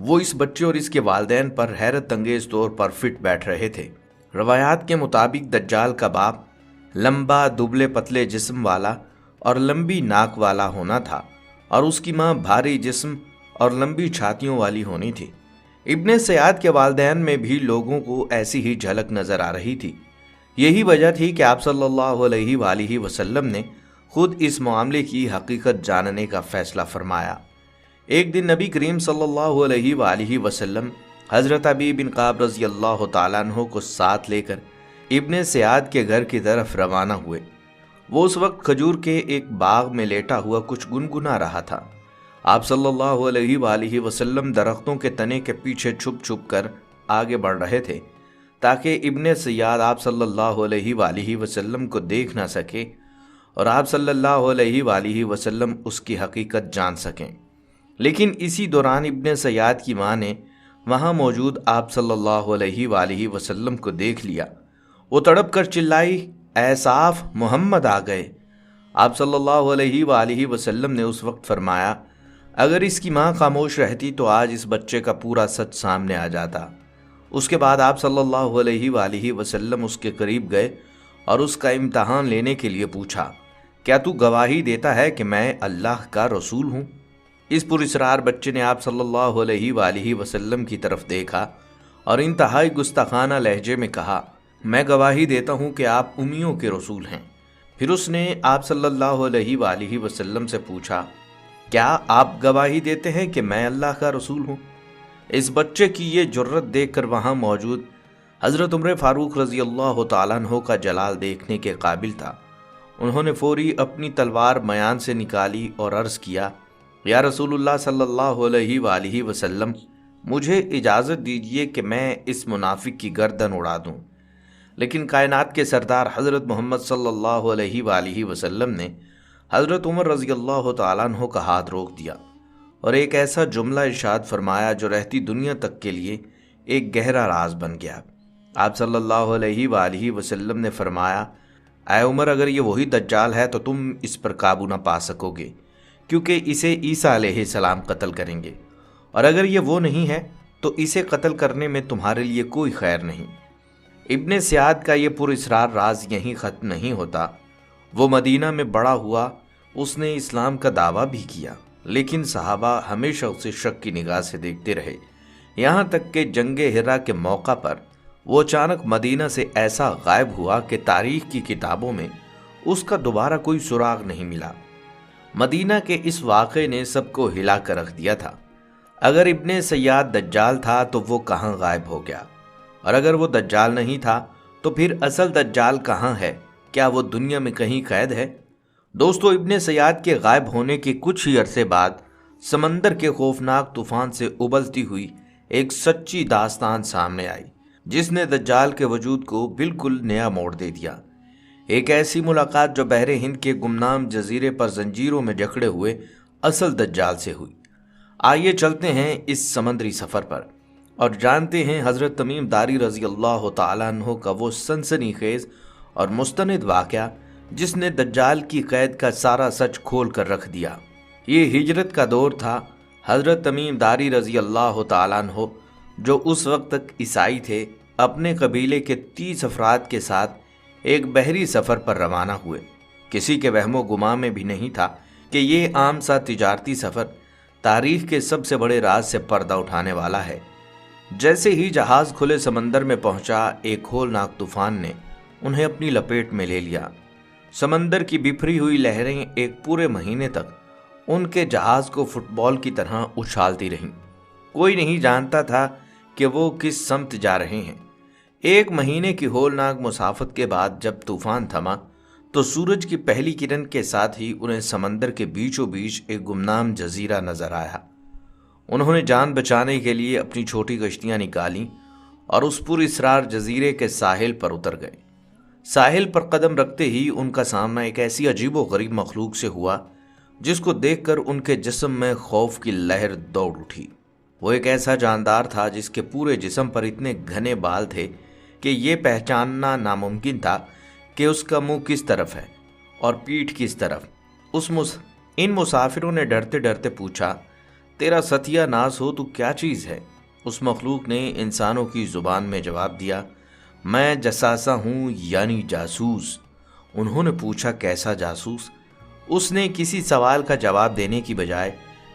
وہ اس بچے اور اس کے والدین پر حیرت انگیز طور پر فٹ بیٹھ رہے تھے۔ روایات کے مطابق دجال کا باپ لمبا دبلے پتلے جسم والا اور لمبی ناک والا ہونا تھا، اور اس کی ماں بھاری جسم اور لمبی چھاتیوں والی ہونی تھی۔ ابن سیاد کے والدین میں بھی لوگوں کو ایسی ہی جھلک نظر آ رہی تھی۔ یہی وجہ تھی کہ آپ صلی اللہ علیہ وآلہ وسلم نے خود اس معاملے کی حقیقت جاننے کا فیصلہ فرمایا۔ ایک دن نبی کریم صلی اللہ علیہ وآلہ وسلم حضرت ابی بن قعب رضی اللہ تعالیٰ عنہ کو ساتھ لے کر ابن سیاد کے گھر کی طرف روانہ ہوئے۔ وہ اس وقت کھجور کے ایک باغ میں لیٹا ہوا کچھ گنگنا رہا تھا۔ آپ صلی اللہ علیہ وآلہ وسلم درختوں کے تنے کے پیچھے چھپ چھپ کر آگے بڑھ رہے تھے تاکہ ابن سیاد آپ صلی اللہ علیہ وآلہ وسلم کو دیکھ نہ سکے اور آپ صلی اللہ علیہ وآلہ وسلم اس کی حقیقت جان سکیں۔ لیکن اسی دوران ابن سیاد کی ماں نے وہاں موجود آپ صلی اللہ علیہ وآلہ وسلم کو دیکھ لیا۔ وہ تڑپ کر چلائی، اے صاف، محمد آ گئے۔ آپ صلی اللہ علیہ وآلہ وسلم نے اس وقت فرمایا، اگر اس کی ماں خاموش رہتی تو آج اس بچے کا پورا سچ سامنے آ جاتا۔ اس کے بعد آپ صلی اللہ علیہ وآلہ وسلم اس کے قریب گئے اور اس کا امتحان لینے کے لیے پوچھا، کیا تو گواہی دیتا ہے کہ میں اللہ کا رسول ہوں؟ اس پراسرار بچے نے آپ صلی اللہ علیہ وآلہ وسلم کی طرف دیکھا اور انتہائی گستاخانہ لہجے میں کہا، میں گواہی دیتا ہوں کہ آپ امیوں کے رسول ہیں۔ پھر اس نے آپ صلی اللہ علیہ وآلہ وسلم سے پوچھا، کیا آپ گواہی دیتے ہیں کہ میں اللہ کا رسول ہوں؟ اس بچے کی یہ جرت دیکھ کر وہاں موجود حضرت عمر فاروق رضی اللہ تعالیٰ عنہ کا جلال دیکھنے کے قابل تھا۔ انہوں نے فوری اپنی تلوار میان سے نکالی اور عرض کیا، یا رسول اللہ صلی اللہ علیہ وآلہ وسلم، مجھے اجازت دیجیے کہ میں اس منافق کی گردن اڑا دوں۔ لیکن کائنات کے سردار حضرت محمد صلی اللہ علیہ وآلہ وسلم نے حضرت عمر رضی اللہ تعالیٰ عنہ کا ہاتھ روک دیا اور ایک ایسا جملہ ارشاد فرمایا جو رہتی دنیا تک کے لیے ایک گہرا راز بن گیا۔ آپ صلی اللہ علیہ وآلہ وسلم نے فرمایا، اے عمر، اگر یہ وہی دجال ہے تو تم اس پر قابو نہ پا سکو گے، کیونکہ اسے عیسیٰ علیہ السلام قتل کریں گے، اور اگر یہ وہ نہیں ہے تو اسے قتل کرنے میں تمہارے لیے کوئی خیر نہیں۔ ابن سیاد کا یہ پراسرار راز یہیں ختم نہیں ہوتا۔ وہ مدینہ میں بڑا ہوا، اس نے اسلام کا دعویٰ بھی کیا، لیکن صحابہ ہمیشہ اسے شک کی نگاہ سے دیکھتے رہے، یہاں تک کہ جنگ ہرا کے موقع پر وہ اچانک مدینہ سے ایسا غائب ہوا کہ تاریخ کی کتابوں میں اس کا دوبارہ کوئی سراغ نہیں ملا۔ مدینہ کے اس واقعے نے سب کو ہلا کر رکھ دیا تھا۔ اگر ابن سیاد دجال تھا تو وہ کہاں غائب ہو گیا، اور اگر وہ دجال نہیں تھا تو پھر اصل دجال کہاں ہے؟ کیا وہ دنیا میں کہیں قید ہے؟ دوستو، ابن سیاد کے غائب ہونے کے کچھ ہی عرصے بعد سمندر کے خوفناک طوفان سے ابلتی ہوئی ایک سچی داستان سامنے آئی جس نے دجال کے وجود کو بالکل نیا موڑ دے دیا۔ ایک ایسی ملاقات جو بحر ہند کے گمنام جزیرے پر زنجیروں میں جکڑے ہوئے اصل دجال سے ہوئی۔ آئیے چلتے ہیں اس سمندری سفر پر اور جانتے ہیں حضرت تمیم داری رضی اللہ تعالیٰ عنہ کا وہ سنسنی خیز اور مستند واقعہ جس نے دجال کی قید کا سارا سچ کھول کر رکھ دیا۔ یہ ہجرت کا دور تھا۔ حضرت تمیم داری رضی اللہ تعالیٰ عنہ جو اس وقت تک عیسائی تھے، اپنے قبیلے کے 30 افراد کے ساتھ ایک بحری سفر پر روانہ ہوئے۔ کسی کے وہم و گمان میں بھی نہیں تھا کہ یہ عام سا تجارتی سفر تاریخ کے سب سے بڑے راز سے پردہ اٹھانے والا ہے۔ جیسے ہی جہاز کھلے سمندر میں پہنچا، ایک ہولناک طوفان نے انہیں اپنی لپیٹ میں لے لیا۔ سمندر کی بکھری ہوئی لہریں ایک پورے مہینے تک ان کے جہاز کو فٹ بال کی طرح اچھالتی رہیں۔ کوئی نہیں جانتا تھا کہ وہ کس سمت جا رہے ہیں۔ ایک مہینے کی ہولناک مسافت کے بعد جب طوفان تھما تو سورج کی پہلی کرن کے ساتھ ہی انہیں سمندر کے بیچوں بیچ ایک گمنام جزیرہ نظر آیا۔ انہوں نے جان بچانے کے لیے اپنی چھوٹی کشتیاں نکالیں اور اس پراسرار جزیرے کے ساحل پر اتر گئے۔ ساحل پر قدم رکھتے ہی ان کا سامنا ایک ایسی عجیب و غریب مخلوق سے ہوا جس کو دیکھ کر ان کے جسم میں خوف کی لہر دوڑ اٹھی۔ وہ ایک ایسا جاندار تھا جس کے پورے جسم پر اتنے گھنے بال تھے کہ یہ پہچاننا ناممکن تھا کہ اس کا منہ کس طرف ہے اور پیٹھ کس طرف۔ ان مسافروں نے ڈرتے ڈرتے پوچھا، تیرا ستیہ ناس ہو تو کیا چیز ہے؟ اس مخلوق نے انسانوں کی زبان میں جواب دیا، میں جساسہ ہوں یعنی جاسوس۔ انہوں نے پوچھا کیسا جاسوس؟ اس نے کسی سوال کا جواب دینے کی بجائے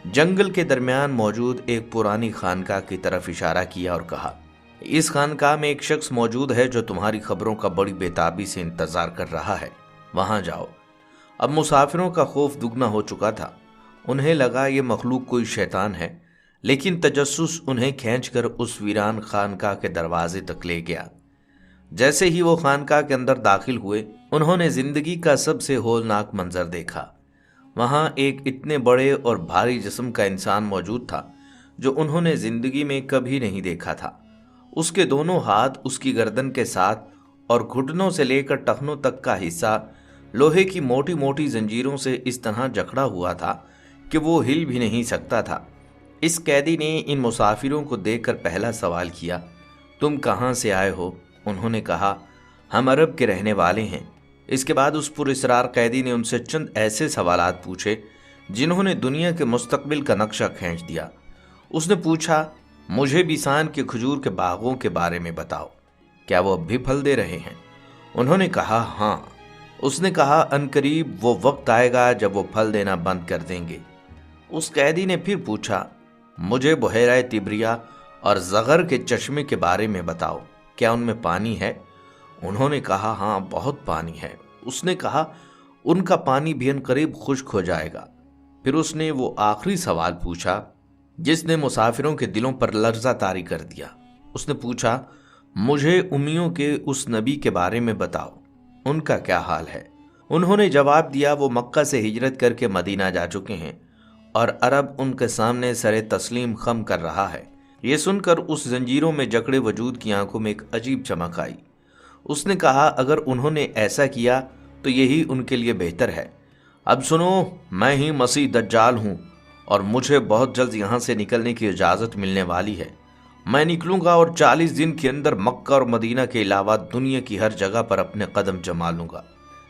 جنگل کے درمیان موجود ایک پرانی خانقاہ کی طرف اشارہ کیا اور کہا، اس خانقاہ میں ایک شخص موجود ہے جو تمہاری خبروں کا بڑی بےتابی سے انتظار کر رہا ہے، وہاں جاؤ۔ اب مسافروں کا خوف دگنا ہو چکا تھا۔ انہیں لگا یہ مخلوق کوئی شیطان ہے، لیکن تجسس انہیں کھینچ کر اس ویران خانقاہ کے دروازے تک لے گیا۔ جیسے ہی وہ خانقاہ کے اندر داخل ہوئے، انہوں نے زندگی کا سب سے ہولناک منظر دیکھا۔ وہاں ایک اتنے بڑے اور بھاری جسم کا انسان موجود تھا جو انہوں نے زندگی میں کبھی نہیں دیکھا تھا۔ اس کے دونوں ہاتھ اس کی گردن کے ساتھ اور گھٹنوں سے لے کر ٹخنوں تک کا حصہ لوہے کی موٹی موٹی زنجیروں سے اس طرح جکڑا ہوا تھا کہ وہ ہل بھی نہیں سکتا تھا۔ اس قیدی نے ان مسافروں کو دیکھ کر پہلا سوال کیا، تم کہاں سے آئے ہو؟ انہوں نے کہا، ہم عرب کے رہنے والے ہیں۔ اس کے بعد اس پر اسرار قیدی نے ان سے چند ایسے سوالات پوچھے جنہوں نے دنیا کے مستقبل کا نقشہ کھینچ دیا۔ اس نے پوچھا، مجھے بیسان کے کھجور کے باغوں کے بارے میں بتاؤ، کیا وہ اب بھی پھل دے رہے ہیں؟ انہوں نے کہا، ہاں۔ اس نے کہا، عنقریب وہ وقت آئے گا جب وہ پھل دینا بند کر دیں گے۔ اس قیدی نے پھر پوچھا، مجھے بحیرہ تبریا اور زغر کے چشمے کے بارے میں بتاؤ، کیا ان میں پانی ہے؟ انہوں نے کہا، ہاں بہت پانی ہے۔ اس نے کہا، ان کا پانی بھی عنقریب خشک ہو جائے گا۔ پھر اس نے وہ آخری سوال پوچھا جس نے مسافروں کے دلوں پر لرزہ طاری کر دیا۔ اس نے پوچھا، مجھے امیوں کے اس نبی کے بارے میں بتاؤ، ان کا کیا حال ہے؟ انہوں نے جواب دیا، وہ مکہ سے ہجرت کر کے مدینہ جا چکے ہیں اور عرب ان کے سامنے سر تسلیم خم کر رہا ہے۔ یہ سن کر اس زنجیروں میں جکڑے وجود کی آنکھوں میں ایک عجیب چمک آئی۔ اس نے کہا، اگر انہوں نے ایسا کیا تو یہی ان کے لیے بہتر ہے۔ اب سنو، میں ہی مسیح دجال ہوں اور مجھے بہت جلد یہاں سے نکلنے کی اجازت ملنے والی ہے۔ میں نکلوں گا اور 40 دن کے اندر مکہ اور مدینہ کے علاوہ دنیا کی ہر جگہ پر اپنے قدم جما لوں گا۔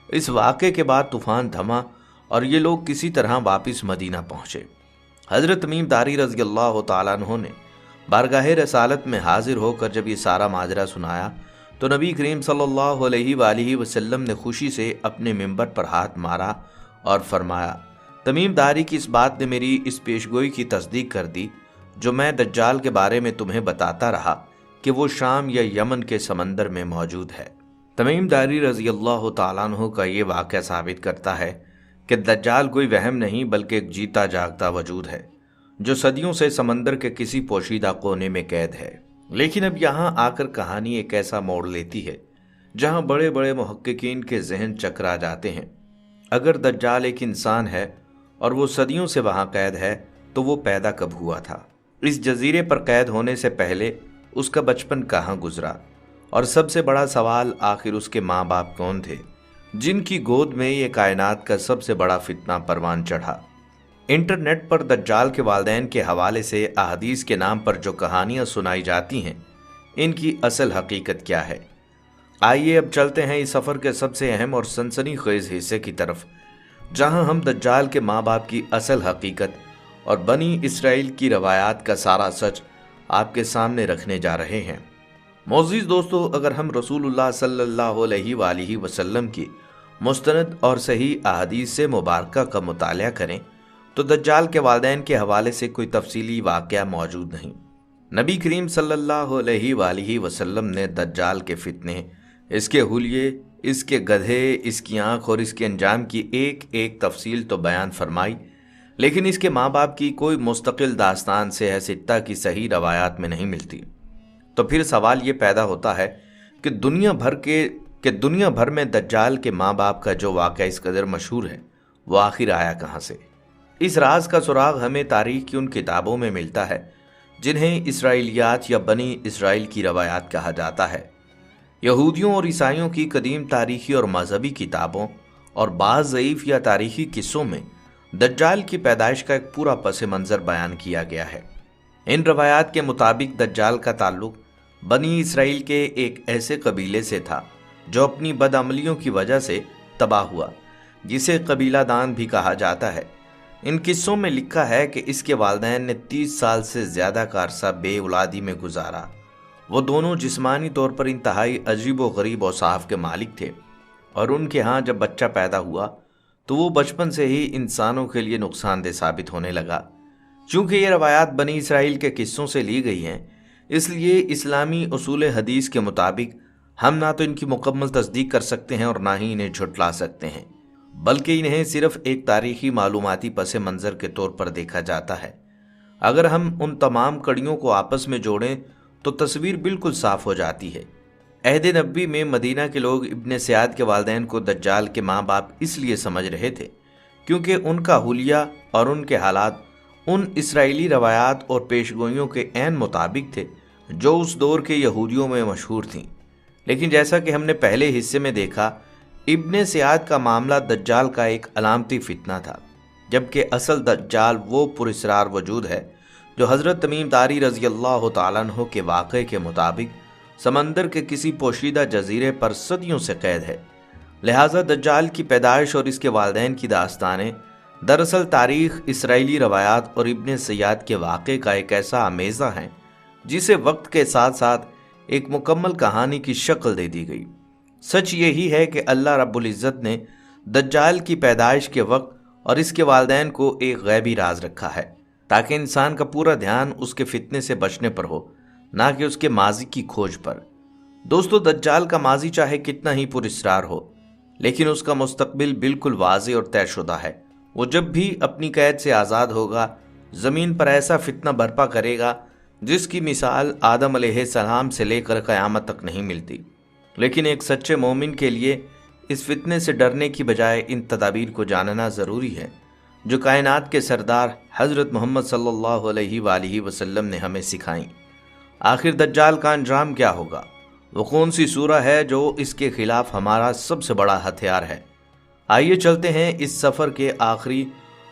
اس واقعے کے بعد طوفان تھما اور یہ لوگ کسی طرح واپس مدینہ پہنچے۔ حضرت تمیم داری رضی اللہ تعالیٰ عنہ نے بارگاہ رسالت میں حاضر ہو کر جب یہ سارا ماجرا سنایا تو نبی کریم صلی اللہ علیہ وآلہ وسلم نے خوشی سے اپنے منبر پر ہاتھ مارا اور فرمایا، تمیم داری کی اس بات نے میری اس پیشگوئی کی تصدیق کر دی جو میں دجال کے بارے میں تمہیں بتاتا رہا کہ وہ شام یا یمن کے سمندر میں موجود ہے۔ تمیم داری رضی اللہ تعالیٰ عنہ کا یہ واقعہ ثابت کرتا ہے کہ دجال کوئی وہم نہیں بلکہ ایک جیتا جاگتا وجود ہے جو صدیوں سے سمندر کے کسی پوشیدہ کونے میں قید ہے۔ لیکن اب یہاں آ کر کہانی ایک ایسا موڑ لیتی ہے جہاں بڑے بڑے محققین کے ذہن چکرا جاتے ہیں۔ اگر دجال ایک انسان ہے اور وہ صدیوں سے وہاں قید ہے تو وہ پیدا کب ہوا تھا؟ اس جزیرے پر قید ہونے سے پہلے اس کا بچپن کہاں گزرا؟ اور سب سے بڑا سوال، آخر اس کے ماں باپ کون تھے جن کی گود میں یہ کائنات کا سب سے بڑا فتنہ پروان چڑھا؟ انٹرنیٹ پر دجال کے والدین کے حوالے سے احادیث کے نام پر جو کہانیاں سنائی جاتی ہیں، ان کی اصل حقیقت کیا ہے؟ آئیے اب چلتے ہیں اس سفر کے سب سے اہم اور سنسنی خیز حصے کی طرف، جہاں ہم دجال کے ماں باپ کی اصل حقیقت اور بنی اسرائیل کی روایات کا سارا سچ آپ کے سامنے رکھنے جا رہے ہیں۔ معزز دوستو، اگر ہم رسول اللہ صلی اللہ علیہ وآلہ وسلم کی مستند اور صحیح احادیث سے مبارکہ کا مطالعہ کریں تو دجال کے والدین کے حوالے سے کوئی تفصیلی واقعہ موجود نہیں۔ نبی کریم صلی اللہ علیہ وآلہ وسلم نے دجال کے فتنے، اس کے حلیے، اس کے گدھے، اس کی آنکھ اور اس کے انجام کی ایک ایک تفصیل تو بیان فرمائی، لیکن اس کے ماں باپ کی کوئی مستقل داستان سے ستہ کی صحیح روایات میں نہیں ملتی۔ تو پھر سوال یہ پیدا ہوتا ہے کہ دنیا بھر میں دجال کے ماں باپ کا جو واقعہ اس قدر مشہور ہے وہ آخر آیا کہاں سے؟ اس راز کا سراغ ہمیں تاریخ کی ان کتابوں میں ملتا ہے جنہیں اسرائیلیات یا بنی اسرائیل کی روایات کہا جاتا ہے۔ یہودیوں اور عیسائیوں کی قدیم تاریخی اور مذہبی کتابوں اور بعض ضعیف یا تاریخی قصوں میں دجال کی پیدائش کا ایک پورا پس منظر بیان کیا گیا ہے۔ ان روایات کے مطابق دجال کا تعلق بنی اسرائیل کے ایک ایسے قبیلے سے تھا جو اپنی بدعملیوں کی وجہ سے تباہ ہوا، جسے قبیلہ دان بھی کہا جاتا ہے۔ ان قصوں میں لکھا ہے کہ اس کے والدین نے 30 سال سے زیادہ کا عرصہ بے اولادی میں گزارا۔ وہ دونوں جسمانی طور پر انتہائی عجیب و غریب اوصاف کے مالک تھے، اور ان کے ہاں جب بچہ پیدا ہوا تو وہ بچپن سے ہی انسانوں کے لیے نقصان دہ ثابت ہونے لگا۔ چونکہ یہ روایات بنی اسرائیل کے قصوں سے لی گئی ہیں، اس لیے اسلامی اصول حدیث کے مطابق ہم نہ تو ان کی مکمل تصدیق کر سکتے ہیں اور نہ ہی انہیں جھٹلا سکتے ہیں، بلکہ انہیں صرف ایک تاریخی معلوماتی پس منظر کے طور پر دیکھا جاتا ہے۔ اگر ہم ان تمام کڑیوں کو آپس میں جوڑیں تو تصویر بالکل صاف ہو جاتی ہے۔ عہد نبوی میں مدینہ کے لوگ ابن سیاد کے والدین کو دجال کے ماں باپ اس لیے سمجھ رہے تھے کیونکہ ان کا حلیہ اور ان کے حالات ان اسرائیلی روایات اور پیشگوئیوں کے عین مطابق تھے جو اس دور کے یہودیوں میں مشہور تھیں۔ لیکن جیسا کہ ہم نے پہلے حصے میں دیکھا، ابن سیاد کا معاملہ دجال کا ایک علامتی فتنہ تھا، جبکہ اصل دجال وہ پراسرار وجود ہے جو حضرت تمیم داری رضی اللہ تعالیٰ عنہ کے واقعے کے مطابق سمندر کے کسی پوشیدہ جزیرے پر صدیوں سے قید ہے۔ لہٰذا دجال کی پیدائش اور اس کے والدین کی داستانیں دراصل تاریخ، اسرائیلی روایات اور ابن سیاد کے واقعے کا ایک ایسا امیزہ ہیں جسے وقت کے ساتھ ساتھ ایک مکمل کہانی کی شکل دے دی گئی۔ سچ یہی ہے کہ اللہ رب العزت نے دجال کی پیدائش کے وقت اور اس کے والدین کو ایک غیبی راز رکھا ہے تاکہ انسان کا پورا دھیان اس کے فتنے سے بچنے پر ہو، نہ کہ اس کے ماضی کی کھوج پر۔ دوستو، دجال کا ماضی چاہے کتنا ہی پراسرار ہو، لیکن اس کا مستقبل بالکل واضح اور طے شدہ ہے۔ وہ جب بھی اپنی قید سے آزاد ہوگا، زمین پر ایسا فتنہ برپا کرے گا جس کی مثال آدم علیہ السلام سے لے کر قیامت تک نہیں ملتی۔ لیکن ایک سچے مومن کے لیے اس فتنے سے ڈرنے کی بجائے ان تدابیر کو جاننا ضروری ہے جو کائنات کے سردار حضرت محمد صلی اللہ علیہ وآلہ وسلم نے ہمیں سکھائیں۔ آخر دجال کا انجام کیا ہوگا؟ وہ کون سی سورہ ہے جو اس کے خلاف ہمارا سب سے بڑا ہتھیار ہے؟ آئیے چلتے ہیں اس سفر کے آخری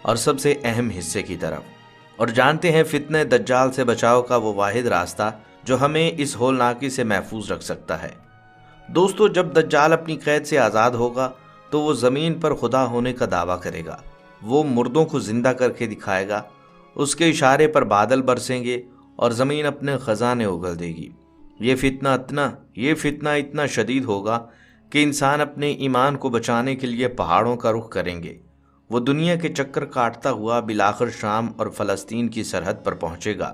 اور سب سے اہم حصے کی طرف اور جانتے ہیں فتنہ دجال سے بچاؤ کا وہ واحد راستہ جو ہمیں اس ہولناکی سے محفوظ رکھ سکتا ہے۔ دوستو، جب دجال اپنی قید سے آزاد ہوگا تو وہ زمین پر خدا ہونے کا دعویٰ کرے گا۔ وہ مردوں کو زندہ کر کے دکھائے گا، اس کے اشارے پر بادل برسیں گے اور زمین اپنے خزانے اگل دے گی۔ یہ فتنہ اتنا شدید ہوگا کہ انسان اپنے ایمان کو بچانے کے لیے پہاڑوں کا رخ کریں گے۔ وہ دنیا کے چکر کاٹتا ہوا بالآخر شام اور فلسطین کی سرحد پر پہنچے گا،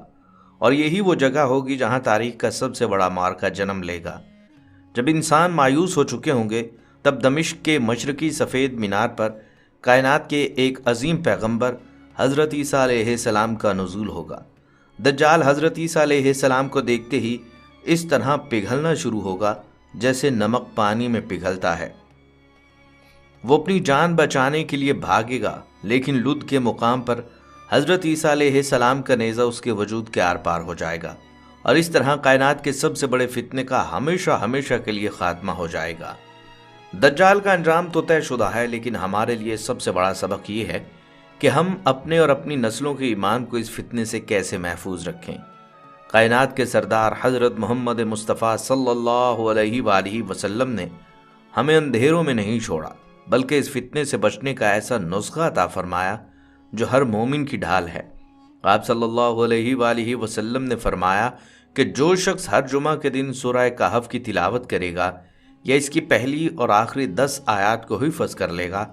اور یہی وہ جگہ ہوگی جہاں تاریخ کا سب سے بڑا معرکہ جنم لے گا۔ جب انسان مایوس ہو چکے ہوں گے، تب دمشق کے مشرقی سفید مینار پر کائنات کے ایک عظیم پیغمبر حضرت عیسیٰ علیہ السلام کا نزول ہوگا۔ دجال حضرت عیسیٰ علیہ السلام کو دیکھتے ہی اس طرح پگھلنا شروع ہوگا جیسے نمک پانی میں پگھلتا ہے۔ وہ اپنی جان بچانے کے لیے بھاگے گا، لیکن لد کے مقام پر حضرت عیسیٰ علیہ السلام کا نیزہ اس کے وجود کے آر پار ہو جائے گا، اور اس طرح کائنات کے سب سے بڑے فتنے کا ہمیشہ کے لیے خاتمہ ہو جائے گا۔ دجال کا انجام تو طے شدہ ہے، لیکن ہمارے لیے سب سے بڑا سبق یہ ہے کہ ہم اپنے اور اپنی نسلوں کے ایمان کو اس فتنے سے کیسے محفوظ رکھیں۔ کائنات کے سردار حضرت محمد مصطفیٰ صلی اللہ علیہ وآلہ وسلم نے ہمیں اندھیروں میں نہیں چھوڑا، بلکہ اس فتنے سے بچنے کا ایسا نسخہ عطا فرمایا جو ہر مومن کی ڈھال ہے۔ آپ صلی اللہ علیہ وآلہ وسلم نے فرمایا کہ جو شخص ہر جمعہ کے دن سورہ کہف کی تلاوت کرے گا یا اس کی پہلی اور آخری 10 آیات کو حفظ کر لے گا،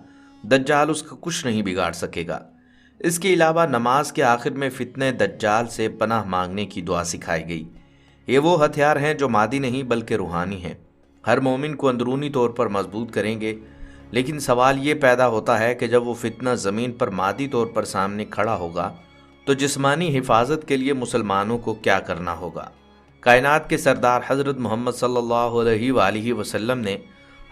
دجال اس کا کچھ نہیں بگاڑ سکے گا۔ اس کے علاوہ نماز کے آخر میں فتنہ دجال سے پناہ مانگنے کی دعا سکھائی گئی۔ یہ وہ ہتھیار ہیں جو مادی نہیں بلکہ روحانی ہیں، ہر مومن کو اندرونی طور پر مضبوط کریں گے۔ لیکن سوال یہ پیدا ہوتا ہے کہ جب وہ فتنہ زمین پر مادی طور پر سامنے کھڑا ہوگا تو جسمانی حفاظت کے لیے مسلمانوں کو کیا کرنا ہوگا؟ کائنات کے سردار حضرت محمد صلی اللہ علیہ وآلہ وسلم نے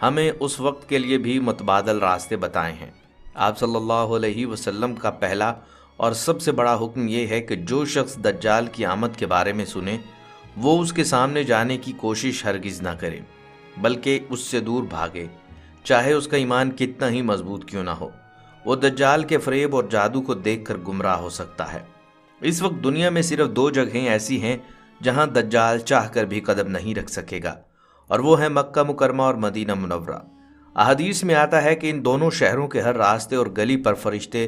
ہمیں اس وقت کے لیے بھی متبادل راستے بتائے ہیں۔ آپ صلی اللہ علیہ وسلم کا پہلا اور سب سے بڑا حکم یہ ہے کہ جو شخص دجال کی آمد کے بارے میں سنے وہ اس کے سامنے جانے کی کوشش ہرگز نہ کرے، بلکہ اس سے دور بھاگے، چاہے اس کا ایمان کتنا ہی مضبوط کیوں نہ ہو۔ وہ دجال کے فریب اور جادو کو دیکھ کر گمراہ ہو سکتا ہے۔ اس وقت دنیا میں صرف 2 جگہیں ایسی ہیں جہاں دجال چاہ کر بھی قدم نہیں رکھ سکے گا، اور وہ ہے مکہ مکرمہ اور مدینہ منورہ۔ احادیث میں آتا ہے کہ ان دونوں شہروں کے ہر راستے اور گلی پر فرشتے